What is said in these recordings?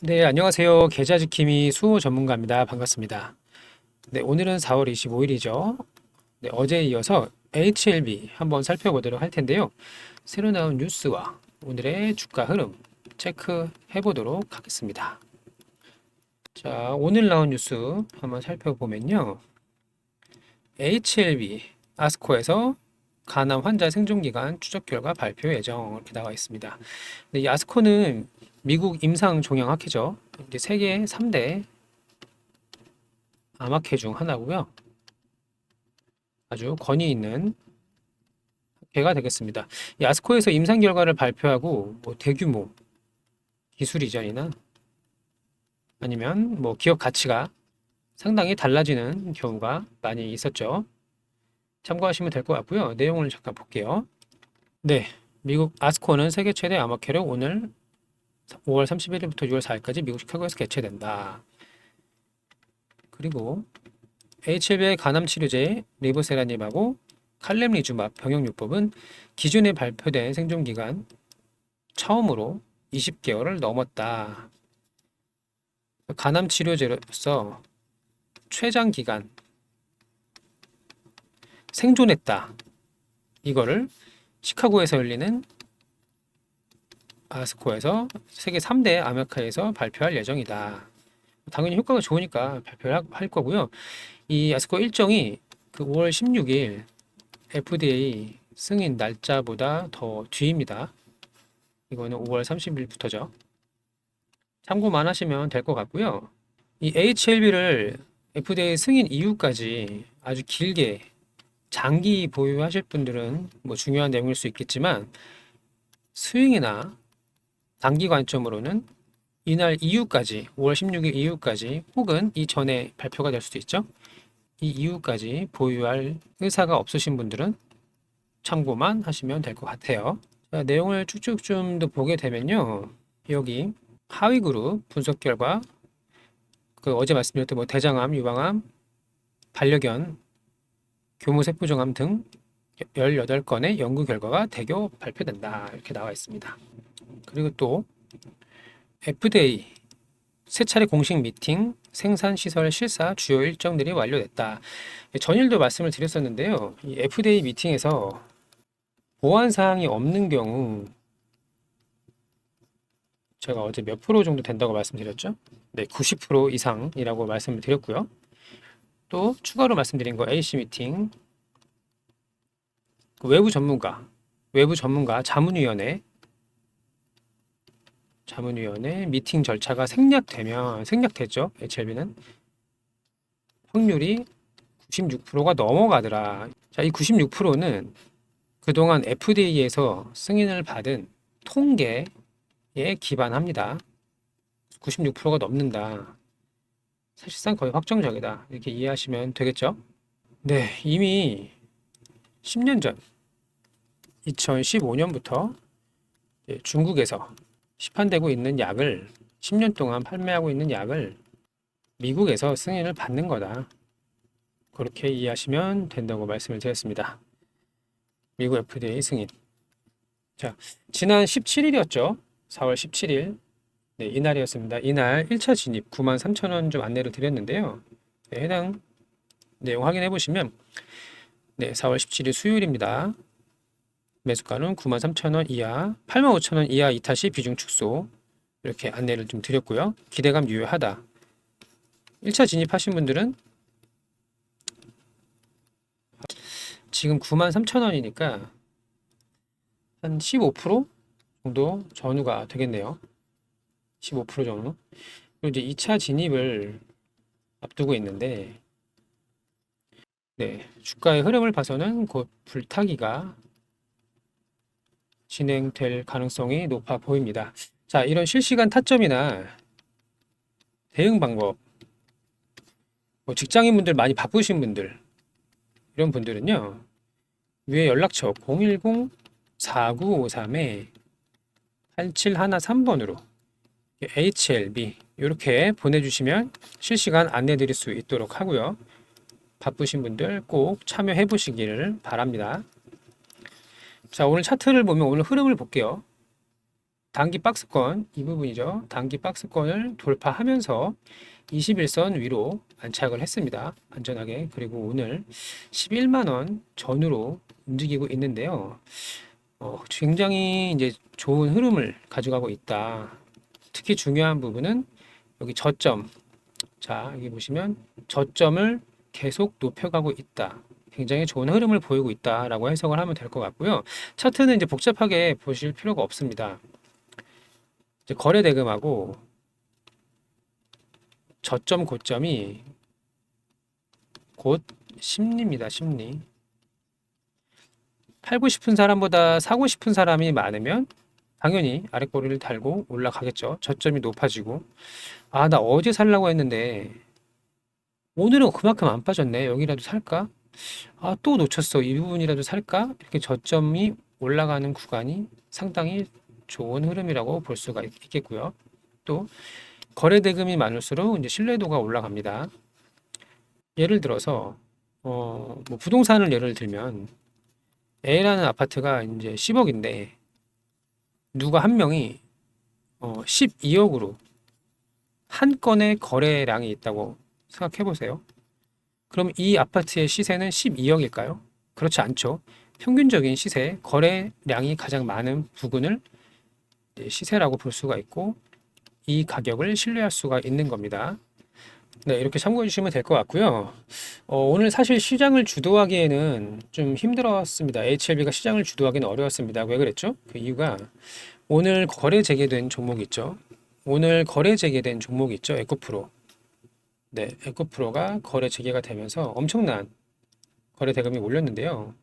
네, 안녕하세요. 계좌지킴이 수호 전문가입니다. 반갑습니다. 네, 오늘은 4월 25일이죠. 네, 어제에 이어서 HLB 한번 살펴보도록 할 텐데요. 새로 나온 뉴스와 오늘의 주가 흐름 체크해 보도록 하겠습니다. 자, 오늘 나온 뉴스 한번 살펴보면요. HLB 아스코에서 간암 환자 생존 기간 추적 결과 발표 예정 이렇게 나와 있습니다. 이 아스코는 미국 임상 종양학회죠. 이제 세계 3대 암학회 중 하나고요. 아주 권위 있는 학회가 되겠습니다. 이 아스코에서 임상 결과를 발표하고 뭐 대규모 기술 이전이나 아니면 뭐 기업 가치가 상당히 달라지는 경우가 많이 있었죠. 참고하시면 될 것 같고요. 내용을 잠깐 볼게요. 네, 미국 아스코는 세계 최대 암학회로 오늘 5월 31일부터 6월 4일까지 미국 시카고에서 개최된다. 그리고 HLB의 간암 치료제 리보세라닙하고 칼렘리주맙 병역요법은 기존에 발표된 생존 기간 처음으로 20개월을 넘었다. 간암 치료제로서 최장 기간 생존했다. 이거를 시카고에서 열리는 아스코에서 세계 3대 암약화에서 발표할 예정이다. 당연히 효과가 좋으니까 발표할 거고요. 이 아스코 일정이 그 5월 16일 FDA 승인 날짜보다 더 뒤입니다. 이거는 5월 30일부터죠. 참고만 하시면 될 것 같고요. 이 HLB를 FDA 승인 이후까지 아주 길게 장기 보유하실 분들은 뭐 중요한 내용일 수 있겠지만 스윙이나 단기 관점으로는 이날 이후까지 5월 16일 이후까지 혹은 이전에 발표가 될 수도 있죠. 이 이후까지 보유할 의사가 없으신 분들은 참고만 하시면 될 것 같아요. 자, 내용을 쭉쭉 좀 더 보게 되면요. 여기 하위 그룹 분석 결과 그 어제 말씀드렸던 뭐 대장암, 유방암, 반려견, 교무세포종암 등 18건의 연구 결과가 대거 발표된다. 이렇게 나와 있습니다. 그리고 또 FDA 세 차례 공식 미팅, 생산시설 실사 주요 일정들이 완료됐다. 전일도 말씀을 드렸었는데요. 이 FDA 미팅에서 보안 사항이 없는 경우 제가 어제 몇 프로 정도 된다고 말씀드렸죠? 네, 90% 이상이라고 말씀을 드렸고요. 또 추가로 말씀드린 거 AC 미팅, 그 외부 전문가 자문위원회 미팅 절차가 생략됐죠? HLB는 확률이 96%가 넘어가더라. 자, 이 96%는 그동안 FDA에서 승인을 받은 통계에 기반합니다. 96%가 넘는다. 사실상 거의 확정적이다. 이렇게 이해하시면 되겠죠? 네, 이미 10년 전, 2015년부터 중국에서 시판되고 있는 약을 10년 동안 판매하고 있는 약을 미국에서 승인을 받는 거다. 그렇게 이해하시면 된다고 말씀을 드렸습니다. 미국 FDA 승인. 자, 지난 17일이었죠. 4월 17일. 네, 이날이었습니다. 이날 1차 진입 93,000원 좀 안내를 드렸는데요. 네, 해당 내용 확인해 보시면 네, 4월 17일 수요일입니다. 매수가는 93,000원 이하, 85,000원 이하 이탈 시 비중 축소 이렇게 안내를 좀 드렸고요. 기대감 유효하다. 1차 진입하신 분들은 지금 93,000원이니까 한 15% 정도 전후가 되겠네요. 15% 정도. 그리고 이제 2차 진입을 앞두고 있는데 네, 주가의 흐름을 봐서는 곧 불타기가 진행될 가능성이 높아 보입니다. 자, 이런 실시간 타점이나 대응 방법, 뭐 직장인분들 많이 바쁘신 분들, 이런 분들은요, 위에 연락처 010-4953-8713번으로 HLB 이렇게 보내주시면 실시간 안내 드릴 수 있도록 하고요. 바쁘신 분들 꼭 참여해 보시기를 바랍니다. 자, 오늘 차트를 보면 오늘 흐름을 볼게요. 단기 박스권 이 부분이죠. 단기 박스권을 돌파하면서 21선 위로 안착을 했습니다. 안전하게. 그리고 오늘 11만 원 전후로 움직이고 있는데요. 굉장히 이제 좋은 흐름을 가져가고 있다. 특히 중요한 부분은 여기 저점. 자, 여기 보시면 저점을 계속 높여가고 있다. 굉장히 좋은 흐름을 보이고 있다라고 해석을 하면 될 것 같고요. 차트는 이제 복잡하게 보실 필요가 없습니다. 이제 거래 대금하고 저점 고점이 곧 심리입니다. 심리. 팔고 싶은 사람보다 사고 싶은 사람이 많으면 당연히 아랫꼬리를 달고 올라가겠죠. 저점이 높아지고. 아, 나 어제 살라고 했는데 오늘은 그만큼 안 빠졌네. 여기라도 살까? 아, 또 놓쳤어. 이 부분이라도 살까? 이렇게 저점이 올라가는 구간이 상당히 좋은 흐름이라고 볼 수가 있겠고요. 또 거래 대금이 많을수록 이제 신뢰도가 올라갑니다. 예를 들어서 뭐 부동산을 예를 들면 A라는 아파트가 이제 10억인데 누가 한 명이 12억으로 한 건의 거래량이 있다고 생각해 보세요. 그럼 이 아파트의 시세는 12억일까요? 그렇지 않죠. 평균적인 시세, 거래량이 가장 많은 부근을 시세라고 볼 수가 있고 이 가격을 신뢰할 수가 있는 겁니다. 네, 이렇게 참고해 주시면 될 것 같고요. 오늘 사실 시장을 주도하기에는 좀 힘들었습니다. HLB가 시장을 주도하기는 어려웠습니다. 왜 그랬죠? 그 이유가 오늘 거래 재개된 종목이 있죠. 오늘 거래 재개된 종목이 있죠. 에코프로. 네, 에코프로가 거래 재개가 되면서 엄청난 거래 대금이 올렸는데요.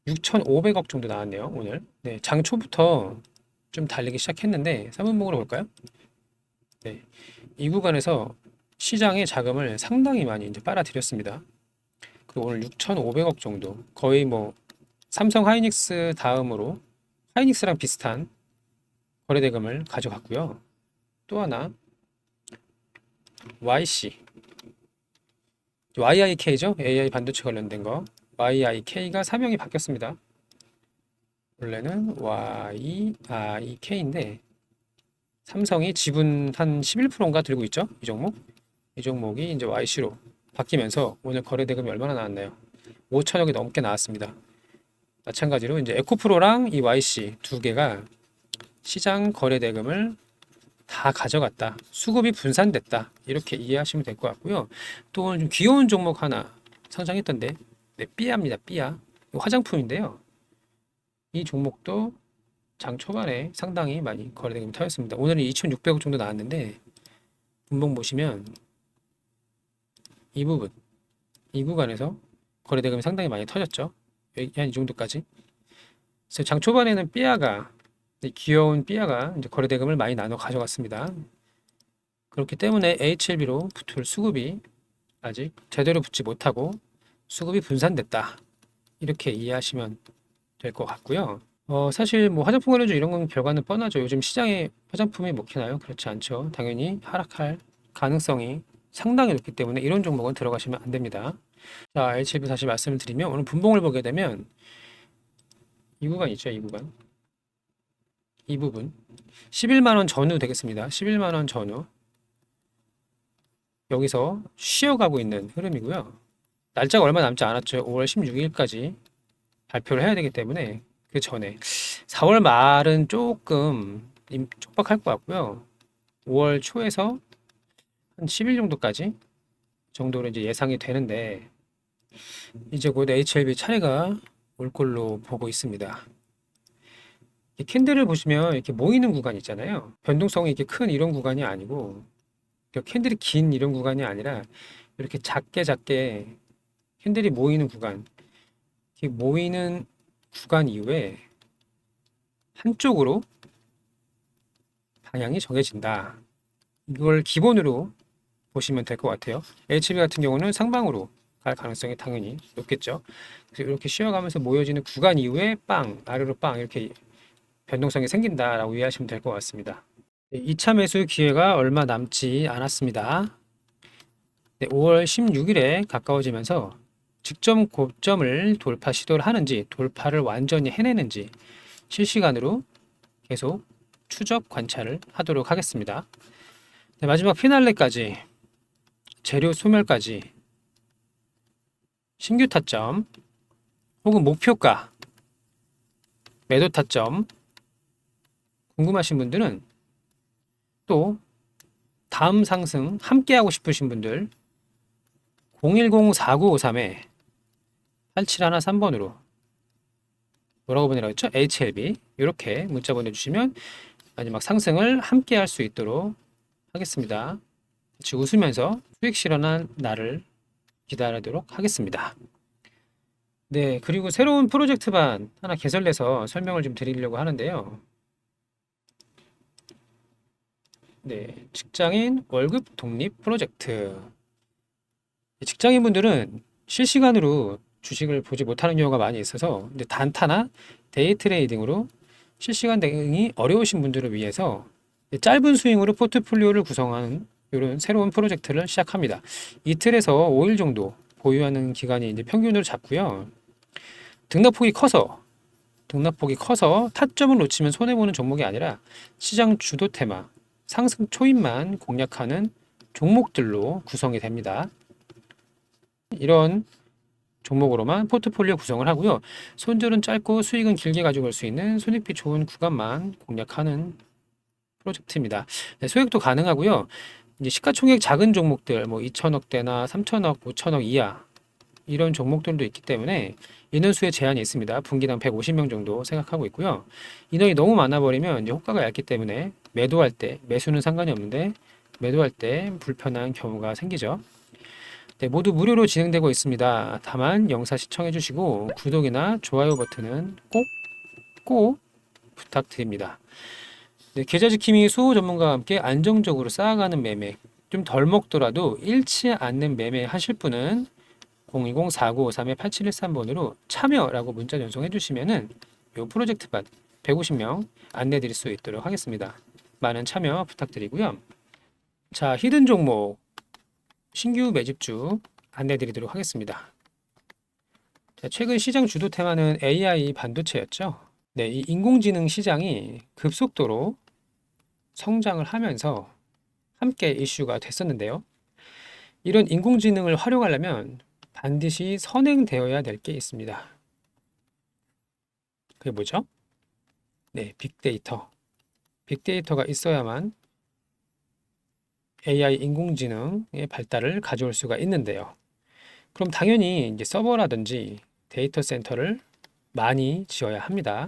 6,500억 정도 나왔네요, 오늘. 네, 장 초부터 좀 달리기 시작했는데 3분봉으로 볼까요? 네, 이 구간에서 시장의 자금을 상당히 많이 이제 빨아들였습니다. 그리고 오늘 6,500억 정도, 거의 뭐 삼성 하이닉스 다음으로 하이닉스랑 비슷한 거래 대금을 가져갔고요. 또 하나 YC, YIK죠? AI 반도체 관련된 거. YIK가 사명이 바뀌었습니다. 원래는 YIK인데 삼성이 지분 한 11%인가 들고 있죠? 이 종목. 이 종목이 이제 YC로 바뀌면서 오늘 거래 대금이 얼마나 나왔나요? 5천억이 넘게 나왔습니다. 마찬가지로 이제 에코프로랑 이 YC 두 개가 시장 거래 대금을 다 가져갔다. 수급이 분산됐다. 이렇게 이해하시면 될 것 같고요. 또 오늘 좀 귀여운 종목 하나 상장했던데, 네, 삐아입니다. 삐아. 이거 화장품인데요. 이 종목도 장 초반에 상당히 많이 거래대금이 터졌습니다. 오늘은 2,600억 정도 나왔는데 분봉 보시면 이 부분, 이 구간에서 거래대금이 상당히 많이 터졌죠. 여기 한 이 정도까지. 그래서 장 초반에는 삐아가, 귀여운 삐아가 이제 거래대금을 많이 나눠 가져갔습니다. 그렇기 때문에 HLB로 붙을 수급이 아직 제대로 붙지 못하고 수급이 분산됐다. 이렇게 이해하시면 될 것 같고요. 사실 뭐 화장품 관련주 이런 건 결과는 뻔하죠. 요즘 시장에 화장품이 먹히나요? 그렇지 않죠. 당연히 하락할 가능성이 상당히 높기 때문에 이런 종목은 들어가시면 안 됩니다. 자, HLB 다시 말씀을 드리면 오늘 분봉을 보게 되면 이 구간 있죠. 이 구간. 이 부분 11만 원 전후 되겠습니다. 11만 원 전후. 여기서 쉬어가고 있는 흐름이고요. 날짜가 얼마 남지 않았죠. 5월 16일까지 발표를 해야 되기 때문에 그 전에 4월 말은 조금 촉박할 것 같고요. 5월 초에서 한 10일 정도로 이제 예상이 되는데 이제 곧 HLB 차례가 올 걸로 보고 있습니다. 이 캔들을 보시면 이렇게 모이는 구간 있잖아요. 변동성이 이렇게 큰 이런 구간이 아니고 캔들이 긴 이런 구간이 아니라 이렇게 작게 캔들이 모이는 구간, 이렇게 모이는 구간 이후에 한쪽으로 방향이 정해진다. 이걸 기본으로 보시면 될 것 같아요. HB 같은 경우는 상방으로 갈 가능성이 당연히 높겠죠. 그래서 이렇게 쉬어가면서 모여지는 구간 이후에 빵, 아래로 빵 이렇게 변동성이 생긴다라고 이해하시면 될 것 같습니다. 2차 매수 기회가 얼마 남지 않았습니다. 5월 16일에 가까워지면서 직전 고점을 돌파 시도를 하는지 돌파를 완전히 해내는지 실시간으로 계속 추적 관찰을 하도록 하겠습니다. 네, 마지막 피날레까지, 재료 소멸까지, 신규 타점 혹은 목표가, 매도 타점 궁금하신 분들은, 또 다음 상승 함께 하고 싶으신 분들 010-4953-8713번으로 뭐라고 보내라고 했죠? HLB 이렇게 문자 보내주시면 마지막 상승을 함께 할 수 있도록 하겠습니다. 같이 웃으면서 수익 실현한 날을 기다리도록 하겠습니다. 네, 그리고 새로운 프로젝트반 하나 개설해서 설명을 좀 드리려고 하는데요. 네, 직장인 월급 독립 프로젝트. 직장인분들은 실시간으로 주식을 보지 못하는 경우가 많이 있어서 이제 단타나 데이 트레이딩으로 실시간 대응이 어려우신 분들을 위해서 짧은 스윙으로 포트폴리오를 구성하는 이런 새로운 프로젝트를 시작합니다. 이틀에서 5일 정도 보유하는 기간이 이제 평균으로 잡고요. 등락폭이 커서 타점을 놓치면 손해보는 종목이 아니라 시장 주도 테마, 상승 초입만 공략하는 종목들로 구성이 됩니다. 이런 종목으로만 포트폴리오 구성을 하고요. 손절은 짧고 수익은 길게 가져갈 수 있는 손익비 좋은 구간만 공략하는 프로젝트입니다. 네, 소액도 가능하고요. 이제 시가총액 작은 종목들, 뭐 2천억대나 3천억, 5천억 이하 이런 종목들도 있기 때문에 인원수에 제한이 있습니다. 분기당 150명 정도 생각하고 있고요. 인원이 너무 많아버리면 이제 호가가 얇기 때문에 매도할 때, 매수는 상관이 없는데 매도할 때 불편한 경우가 생기죠. 네, 모두 무료로 진행되고 있습니다. 다만 영상 시청해 주시고 구독이나 좋아요 버튼은 꼭 부탁드립니다. 네, 계좌 지킴이 수호 전문가와 함께 안정적으로 쌓아가는 매매, 좀 덜 먹더라도 잃지 않는 매매 하실 분은 020-4953-8713번으로 참여라고 문자 전송해 주시면은 이 프로젝트 반 150명 안내 드릴 수 있도록 하겠습니다. 많은 참여 부탁드리고요. 자, 히든 종목 신규 매집주 안내 드리도록 하겠습니다. 자, 최근 시장 주도 테마는 AI 반도체였죠. 네, 이 인공지능 시장이 급속도로 성장을 하면서 함께 이슈가 됐었는데요. 이런 인공지능을 활용하려면 반드시 선행되어야 될 게 있습니다. 그게 뭐죠? 네, 빅데이터. 빅데이터가 있어야만 AI 인공지능의 발달을 가져올 수가 있는데요. 그럼 당연히 이제 서버라든지 데이터 센터를 많이 지어야 합니다.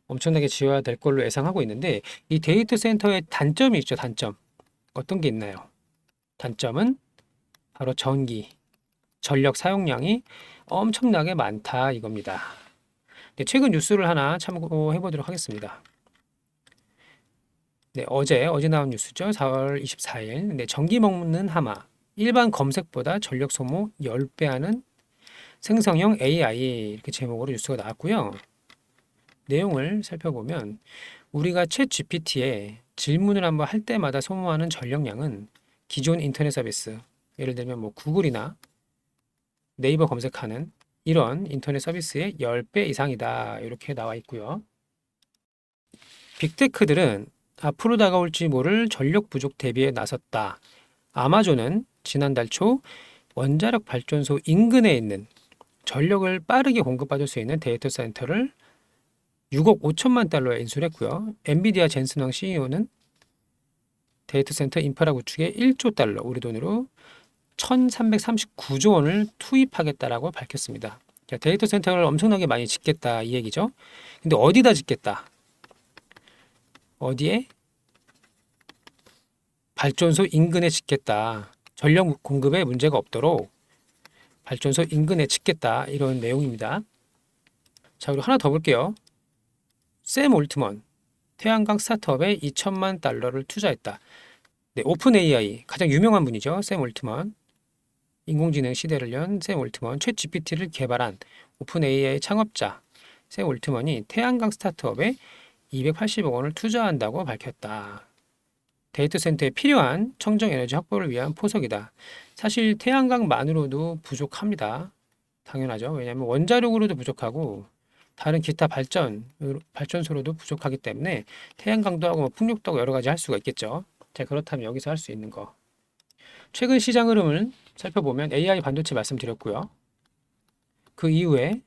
엄청나게 지어야 될 걸로 예상하고 있는데 이 데이터 센터의 단점이 있죠. 단점. 어떤 게 있나요? 단점은 바로 전력 사용량이 엄청나게 많다 이겁니다. 네, 최근 뉴스를 하나 참고해 보도록 하겠습니다. 네, 어제 나온 뉴스죠. 4월 24일. 네, 전기 먹는 하마. 일반 검색보다 전력 소모 10배 하는 생성형 AI 이렇게 제목으로 뉴스가 나왔고요. 내용을 살펴보면 우리가 챗 GPT에 질문을 한번 할 때마다 소모하는 전력량은 기존 인터넷 서비스, 예를 들면 뭐 구글이나 네이버 검색하는 이런 인터넷 서비스의 10배 이상이다. 이렇게 나와 있고요. 빅테크들은 앞으로 다가올지 모를 전력 부족 대비에 나섰다. 아마존은 지난달 초 원자력 발전소 인근에 있는 전력을 빠르게 공급받을 수 있는 데이터 센터를 6억 5천만 달러에 인수를 했고요. 엔비디아 젠슨 황 CEO는 데이터 센터 인프라 구축에 1조 달러, 우리 돈으로 1,339조 원을 투입하겠다라고 밝혔습니다. 자, 데이터 센터를 엄청나게 많이 짓겠다 이 얘기죠. 근데 어디다 짓겠다? 어디에? 발전소 인근에 짓겠다. 전력 공급에 문제가 없도록 발전소 인근에 짓겠다. 이런 내용입니다. 자, 그리고 하나 더 볼게요. 샘 올트먼, 태양광 스타트업에 2천만 달러를 투자했다. 네, 오픈 AI 가장 유명한 분이죠. 샘 올트먼. 인공지능 시대를 연 샘 올트먼, 챗 GPT를 개발한 오픈 AI 창업자 샘 올트먼이 태양광 스타트업에 280억 원을 투자한다고 밝혔다. 데이터 센터에 필요한 청정 에너지 확보를 위한 포석이다. 사실 태양광만으로도 부족합니다. 당연하죠. 왜냐하면 원자력으로도 부족하고 다른 기타 발전소로도 부족하기 때문에 태양광도 하고 뭐 풍력도 하고 여러 가지 할 수가 있겠죠. 자, 그렇다면 여기서 할 수 있는 거. 최근 시장 흐름을 살펴보면 AI 반도체 말씀드렸고요. 그 이후에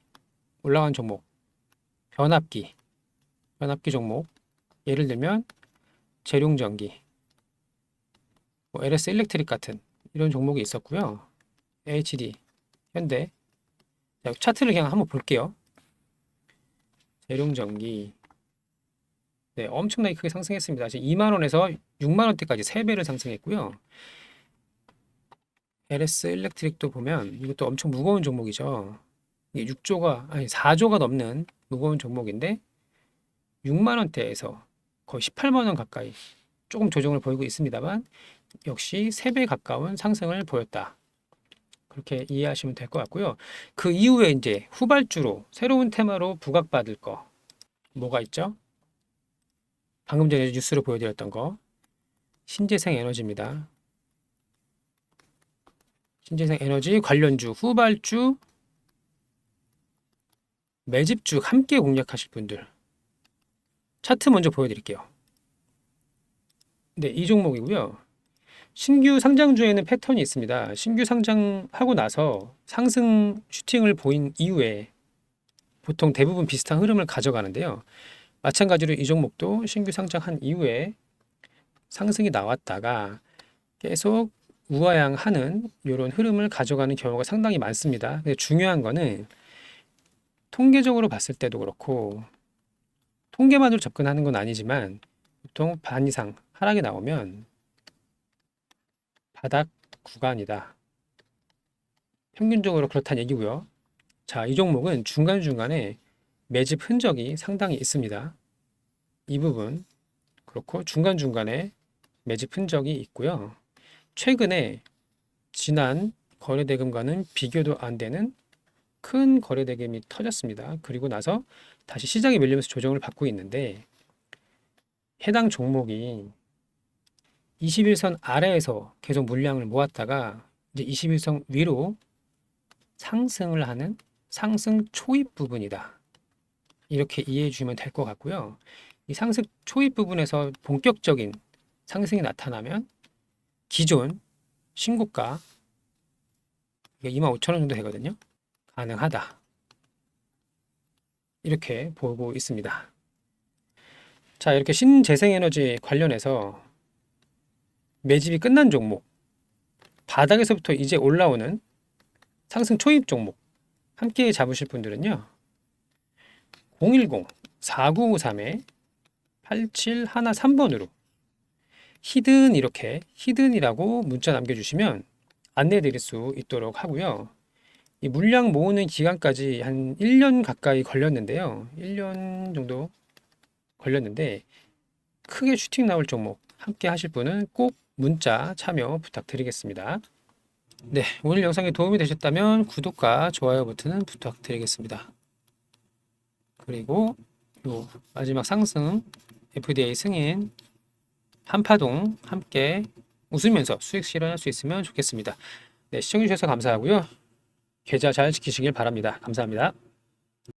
올라간 종목, 변압기 종목, 예를 들면 재룡전기, 뭐 LS 일렉트릭 같은 이런 종목이 있었고요. HD, 현대. 자, 차트를 그냥 한번 볼게요. 재룡전기, 네, 엄청나게 크게 상승했습니다. 지금 2만 원에서 6만 원대까지 3배를 상승했고요. LS 일렉트릭도 보면 이것도 엄청 무거운 종목이죠. 이게 4조가 넘는 무거운 종목인데 6만 원대에서 거의 18만 원 가까이 조금 조정을 보이고 있습니다만 역시 3배 가까운 상승을 보였다. 그렇게 이해하시면 될 것 같고요. 그 이후에 이제 후발주로 새로운 테마로 부각받을 거 뭐가 있죠? 방금 전에 뉴스로 보여드렸던 거 신재생 에너지입니다. 신재생 에너지 관련주, 후발주, 매집주 함께 공략하실 분들 차트 먼저 보여드릴게요. 네, 이 종목이고요. 신규 상장주에는 패턴이 있습니다. 신규 상장하고 나서 상승 슈팅을 보인 이후에 보통 대부분 비슷한 흐름을 가져가는데요. 마찬가지로 이 종목도 신규 상장한 이후에 상승이 나왔다가 계속 우하향하는 이런 흐름을 가져가는 경우가 상당히 많습니다. 근데 중요한 거는 통계적으로 봤을 때도 그렇고 통계만으로 접근하는 건 아니지만 보통 반 이상 하락이 나오면 바닥 구간이다. 평균적으로 그렇다는 얘기고요. 자, 이 종목은 중간중간에 매집 흔적이 상당히 있습니다. 이 부분 그렇고 중간중간에 매집 흔적이 있고요. 최근에 지난 거래대금과는 비교도 안 되는 큰 거래대금이 터졌습니다. 그리고 나서 다시 시장에 밀리면서 조정을 받고 있는데 해당 종목이 21선 아래에서 계속 물량을 모았다가 이제 21선 위로 상승을 하는 상승 초입 부분이다. 이렇게 이해해 주시면 될 것 같고요. 이 상승 초입 부분에서 본격적인 상승이 나타나면 기존 신고가 25,000원 정도 되거든요. 가능하다. 이렇게 보고 있습니다. 자, 이렇게 신재생에너지 관련해서 매집이 끝난 종목, 바닥에서부터 이제 올라오는 상승 초입 종목 함께 잡으실 분들은요. 010-4953-8713번으로 히든 이렇게 히든이라고 문자 남겨주시면 안내 드릴 수 있도록 하고요. 이 물량 모으는 기간까지 한 1년 가까이 걸렸는데요. 1년 정도 걸렸는데 크게 슈팅 나올 종목 함께 하실 분은 꼭 문자 참여 부탁드리겠습니다. 네, 오늘 영상이 도움이 되셨다면 구독과 좋아요 버튼은 부탁드리겠습니다. 그리고 요 마지막 상승 FDA 승인 한파동 함께 웃으면서 수익 실현할 수 있으면 좋겠습니다. 네, 시청해주셔서 감사하고요. 계좌 잘 지키시길 바랍니다. 감사합니다.